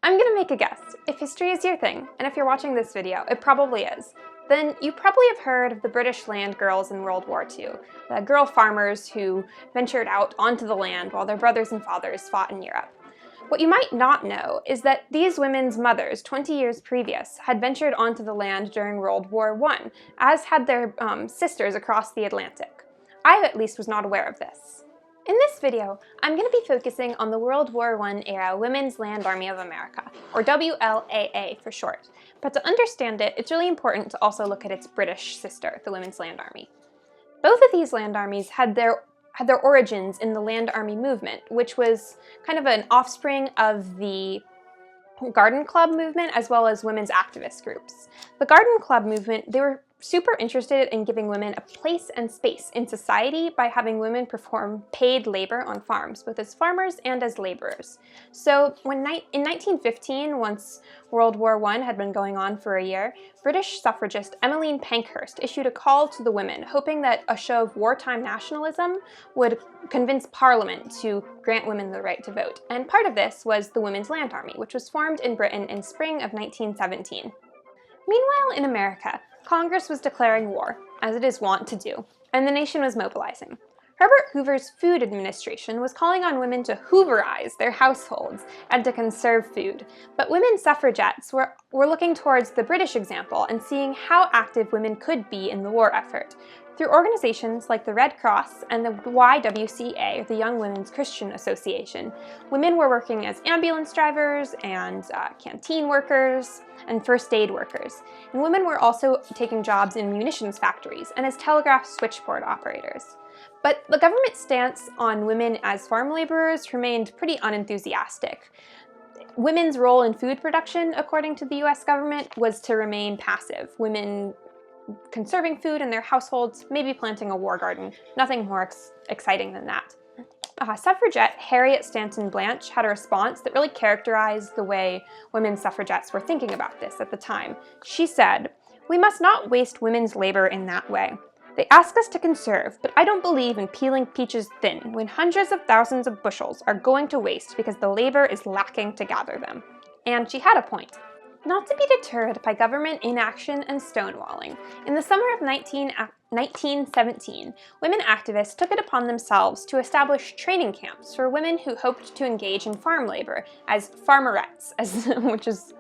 I'm gonna make a guess. If history is your thing, and if you're watching this video, it probably is, then you probably have heard of the British land girls in World War II, the girl farmers who ventured out onto the land while their brothers and fathers fought in Europe. What you might not know is that these women's mothers, 20 years previous, had ventured onto the land during World War I, as had their sisters across the Atlantic. I at least was not aware of this. In this video, I'm going to be focusing on the World War I era Women's Land Army of America, or WLAA for short. But to understand it, it's really important to also look at its British sister, the Women's Land Army. Both of these land armies had their origins in the Land Army movement, which was kind of an offspring of the Garden Club movement as well as women's activist groups. The Garden Club movement, they were super interested in giving women a place and space in society by having women perform paid labor on farms, both as farmers and as laborers. So in 1915, once World War I had been going on for a year, British suffragist Emmeline Pankhurst issued a call to the women, hoping that a show of wartime nationalism would convince Parliament to grant women the right to vote. And part of this was the Women's Land Army, which was formed in Britain in spring of 1917. Meanwhile, in America, Congress was declaring war, as it is wont to do, and the nation was mobilizing. Herbert Hoover's Food Administration was calling on women to Hooverize their households and to conserve food, but women suffragettes were looking towards the British example and seeing how active women could be in the war effort. Through organizations like the Red Cross and the YWCA, the Young Women's Christian Association, women were working as ambulance drivers and canteen workers and first aid workers. And women were also taking jobs in munitions factories and as telegraph switchboard operators. But the government's stance on women as farm laborers remained pretty unenthusiastic. Women's role in food production, according to the US government, was to remain passive. Women conserving food in their households, maybe planting a war garden. Nothing more exciting than that. Suffragette Harriet Stanton Blanche had a response that really characterized the way women suffragettes were thinking about this at the time. She said, "We must not waste women's labor in that way. They ask us to conserve, but I don't believe in peeling peaches thin when hundreds of thousands of bushels are going to waste because the labor is lacking to gather them." And she had a point. Not to be deterred by government inaction and stonewalling, in the summer of 1917, women activists took it upon themselves to establish training camps for women who hoped to engage in farm labor as farmerettes, which is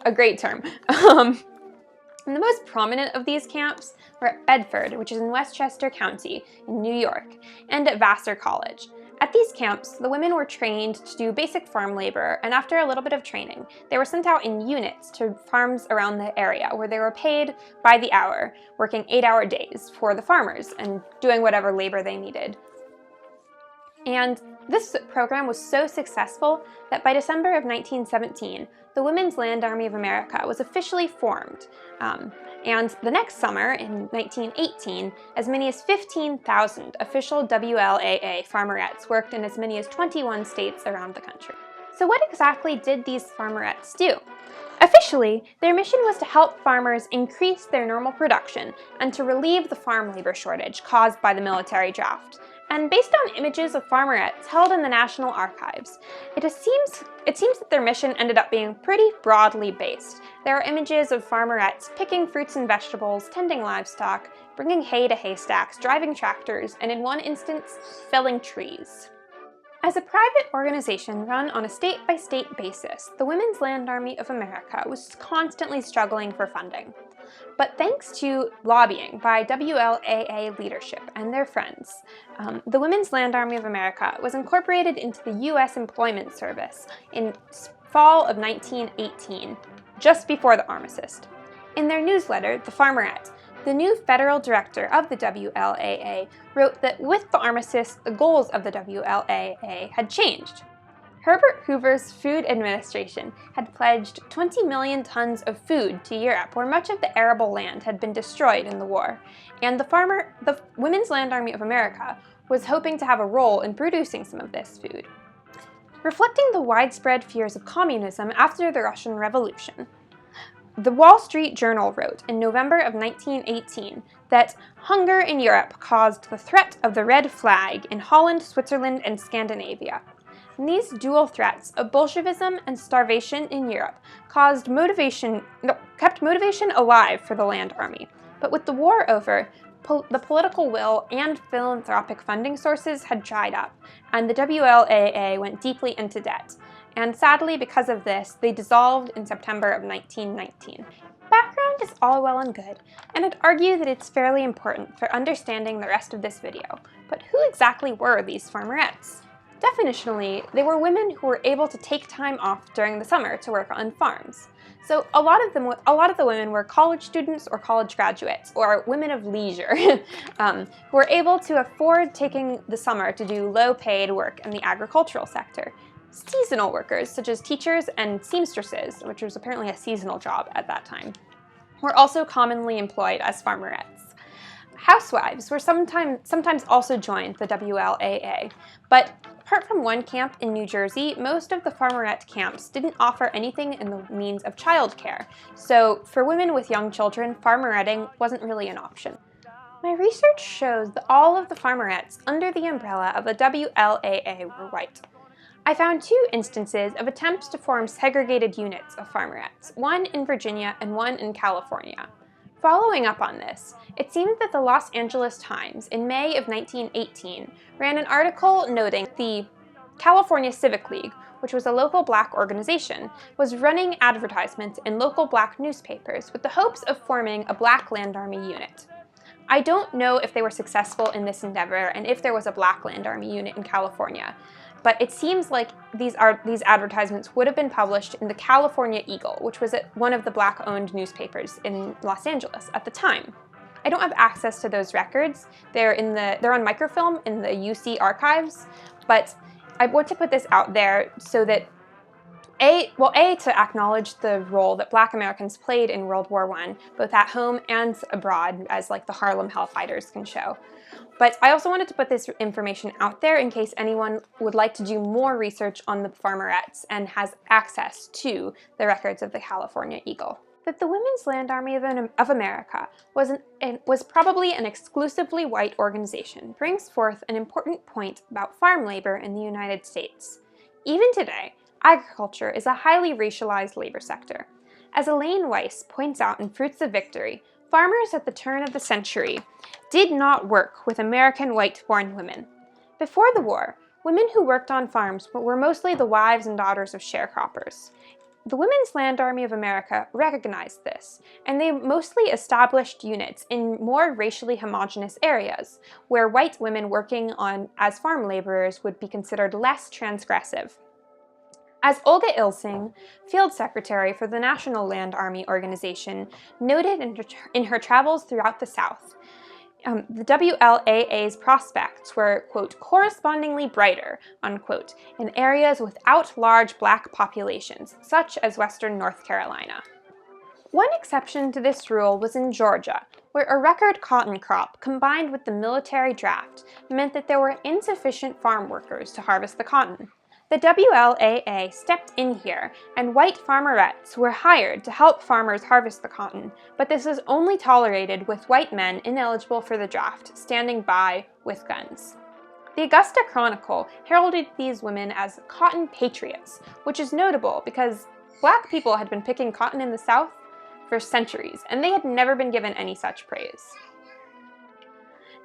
a great term. And the most prominent of these camps were at Bedford, which is in Westchester County in New York, and at Vassar College. At these camps, the women were trained to do basic farm labor, and after a little bit of training, they were sent out in units to farms around the area where they were paid by the hour, working 8-hour days for the farmers and doing whatever labor they needed. And this program was so successful that by December of 1917, the Women's Land Army of America was officially formed. And the next summer, in 1918, as many as 15,000 official WLAA farmerettes worked in as many as 21 states around the country. So what exactly did these farmerettes do? Officially, their mission was to help farmers increase their normal production and to relieve the farm labor shortage caused by the military draft. And based on images of farmerettes held in the National Archives, it seems that their mission ended up being pretty broadly based. There are images of farmerettes picking fruits and vegetables, tending livestock, bringing hay to haystacks, driving tractors, and in one instance, felling trees. As a private organization run on a state-by-state basis, the Women's Land Army of America was constantly struggling for funding. But thanks to lobbying by WLAA leadership and their friends, the Women's Land Army of America was incorporated into the U.S. Employment Service in fall of 1918, just before the armistice. In their newsletter, The Farmerette, the new federal director of the WLAA wrote that with the armistice, the goals of the WLAA had changed. Herbert Hoover's Food Administration had pledged 20 million tons of food to Europe, where much of the arable land had been destroyed in the war, and the Women's Land Army of America was hoping to have a role in producing some of this food. Reflecting the widespread fears of communism after the Russian Revolution, the Wall Street Journal wrote in November of 1918 that hunger in Europe caused the threat of the red flag in Holland, Switzerland, and Scandinavia. And these dual threats of Bolshevism and starvation in Europe kept motivation alive for the Land Army. But with the war over, the political will and philanthropic funding sources had dried up, and the WLAA went deeply into debt. And sadly, because of this, they dissolved in September of 1919. Background is all well and good, and I'd argue that it's fairly important for understanding the rest of this video. But who exactly were these farmerettes? Definitionally, they were women who were able to take time off during the summer to work on farms. So a lot of the women were college students or college graduates, or women of leisure, who were able to afford taking the summer to do low-paid work in the agricultural sector. Seasonal workers, such as teachers and seamstresses, which was apparently a seasonal job at that time, were also commonly employed as farmerettes. Housewives were sometimes also joined the WLAA, but apart from one camp in New Jersey, most of the farmerette camps didn't offer anything in the means of childcare, so for women with young children, farmeretting wasn't really an option. My research shows that all of the farmerettes under the umbrella of the WLAA were white. I found two instances of attempts to form segregated units of farmerettes, one in Virginia and one in California. Following up on this, it seems that the Los Angeles Times in May of 1918 ran an article noting the California Civic League, which was a local black organization, was running advertisements in local black newspapers with the hopes of forming a black Land Army unit. I don't know if they were successful in this endeavor and if there was a black Land Army unit in California, but it seems like these advertisements would have been published in the California Eagle, which was one of the black-owned newspapers in Los Angeles at the time. I don't have access to those records. They're on microfilm in the UC archives, but I want to put this out there so that to acknowledge the role that Black Americans played in World War I, both at home and abroad, as like the Harlem Hellfighters can show. But I also wanted to put this information out there in case anyone would like to do more research on the farmerettes and has access to the records of the California Eagle. That the Women's Land Army of America was probably an exclusively white organization brings forth an important point about farm labor in the United States. Even today, agriculture is a highly racialized labor sector. As Elaine Weiss points out in Fruits of Victory, farmers at the turn of the century did not work with American white-born women. Before the war, women who worked on farms were mostly the wives and daughters of sharecroppers. The Women's Land Army of America recognized this, and they mostly established units in more racially homogeneous areas, where white women working as farm laborers would be considered less transgressive. As Olga Ilsing, field secretary for the National Land Army Organization, noted in her travels throughout the South, the WLAA's prospects were, quote, correspondingly brighter, unquote, in areas without large black populations, such as western North Carolina. One exception to this rule was in Georgia, where a record cotton crop combined with the military draft meant that there were insufficient farm workers to harvest the cotton. The WLAA stepped in here, and white farmerettes were hired to help farmers harvest the cotton, but this was only tolerated with white men ineligible for the draft, standing by with guns. The Augusta Chronicle heralded these women as cotton patriots, which is notable because black people had been picking cotton in the South for centuries, and they had never been given any such praise.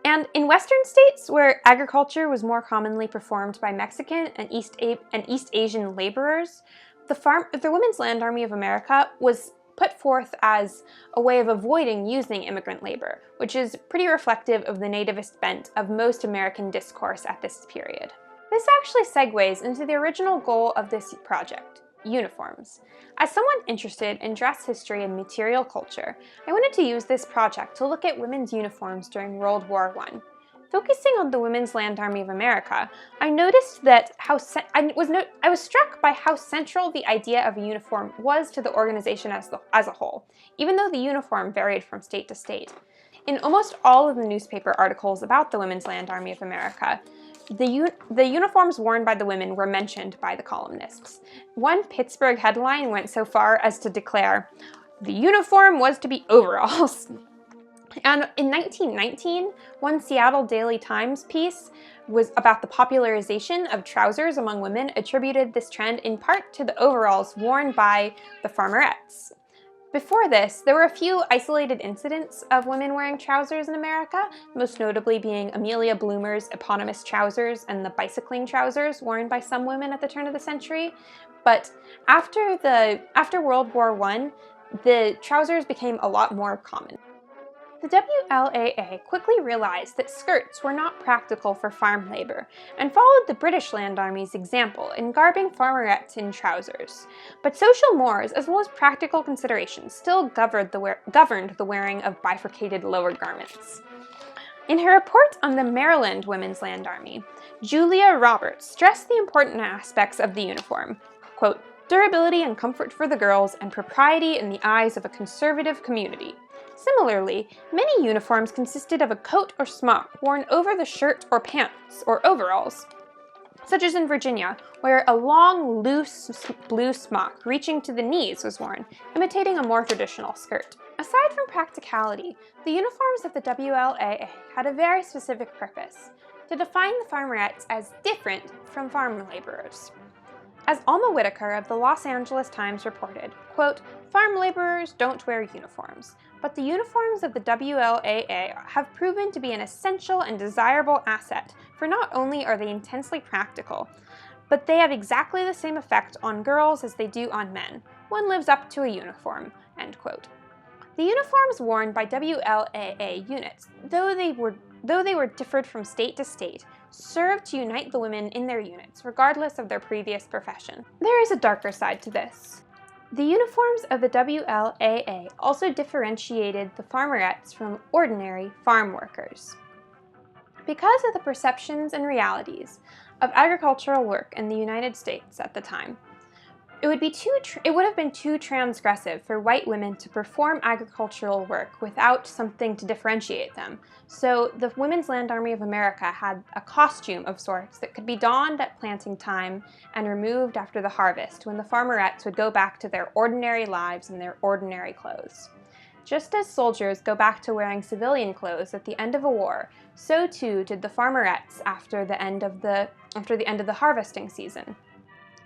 And in Western states, where agriculture was more commonly performed by Mexican and East Asian laborers, the Women's Land Army of America was put forth as a way of avoiding using immigrant labor, which is pretty reflective of the nativist bent of most American discourse at this period. This actually segues into the original goal of this project: uniforms. As someone interested in dress history and material culture, I wanted to use this project to look at women's uniforms during World War I. Focusing on the Women's Land Army of America, I noticed that I was struck by how central the idea of a uniform was to the organization as a whole, even though the uniform varied from state to state. In almost all of the newspaper articles about the Women's Land Army of America, the uniforms worn by the women were mentioned by the columnists. One Pittsburgh headline went so far as to declare, "The uniform was to be overalls." And in 1919, one Seattle Daily Times piece was about the popularization of trousers among women, attributed this trend in part to the overalls worn by the Farmerettes. Before this, there were a few isolated incidents of women wearing trousers in America, most notably being Amelia Bloomer's eponymous trousers and the bicycling trousers worn by some women at the turn of the century. But after World War I, the trousers became a lot more common. The WLAA quickly realized that skirts were not practical for farm labor and followed the British Land Army's example in garbing farmerettes in trousers. But social mores, as well as practical considerations, still governed the wearing of bifurcated lower garments. In her report on the Maryland Women's Land Army, Julia Roberts stressed the important aspects of the uniform, quote, durability and comfort for the girls and propriety in the eyes of a conservative community. Similarly, many uniforms consisted of a coat or smock worn over the shirt or pants or overalls, such as in Virginia, where a long, loose blue smock reaching to the knees was worn, imitating a more traditional skirt. Aside from practicality, the uniforms of the WLAA had a very specific purpose: to define the farmerettes as different from farm laborers. As Alma Whitaker of the Los Angeles Times reported, quote, farm laborers don't wear uniforms, but the uniforms of the WLAA have proven to be an essential and desirable asset, for not only are they intensely practical, but they have exactly the same effect on girls as they do on men. One lives up to a uniform, end quote. The uniforms worn by WLAA units, though they were differed from state to state, served to unite the women in their units, regardless of their previous profession. There is a darker side to this. The uniforms of the WLAA also differentiated the farmerettes from ordinary farm workers. Because of the perceptions and realities of agricultural work in the United States at the time, it would have been too transgressive for white women to perform agricultural work without something to differentiate them. So the Women's Land Army of America had a costume of sorts that could be donned at planting time and removed after the harvest, when the farmerettes would go back to their ordinary lives in their ordinary clothes. Just as soldiers go back to wearing civilian clothes at the end of a war, so too did the farmerettes after the end of the harvesting season.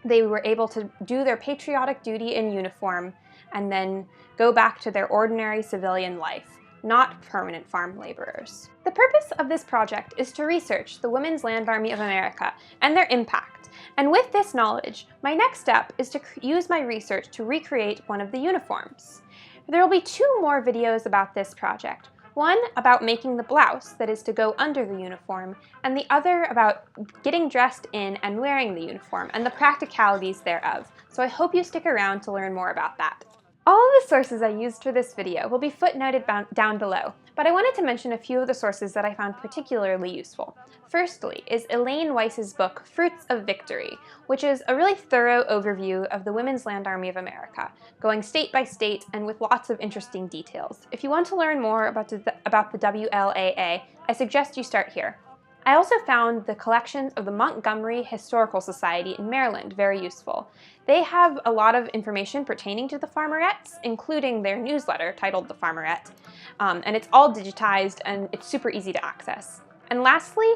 They were able to do their patriotic duty in uniform and then go back to their ordinary civilian life, not permanent farm laborers. The purpose of this project is to research the Women's Land Army of America and their impact, and with this knowledge, my next step is to use my research to recreate one of the uniforms. There will be 2 more videos about this project. One about making the blouse that is to go under the uniform, and the other about getting dressed in and wearing the uniform and the practicalities thereof. So I hope you stick around to learn more about that. All of the sources I used for this video will be footnoted down below, but I wanted to mention a few of the sources that I found particularly useful. Firstly is Elaine Weiss's book, Fruits of Victory, which is a really thorough overview of the Women's Land Army of America, going state by state and with lots of interesting details. If you want to learn more about the WLAA, I suggest you start here. I also found the collections of the Montgomery Historical Society in Maryland very useful. They have a lot of information pertaining to the Farmerettes, including their newsletter titled The Farmerette, and it's all digitized and it's super easy to access. And lastly,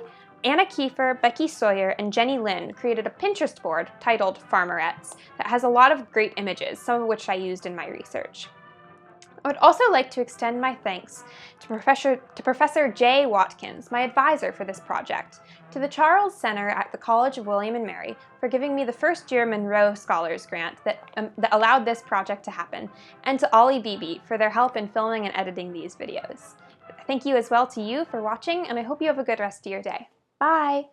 Anna Kiefer, Becky Sawyer, and Jenny Lynn created a Pinterest board titled Farmerettes that has a lot of great images, some of which I used in my research. I would also like to extend my thanks to Professor Jay Watkins, my advisor for this project, to the Charles Center at the College of William and Mary for giving me the first-year Monroe Scholars Grant that allowed this project to happen, and to Ollie Beebe for their help in filming and editing these videos. Thank you as well to you for watching, and I hope you have a good rest of your day. Bye!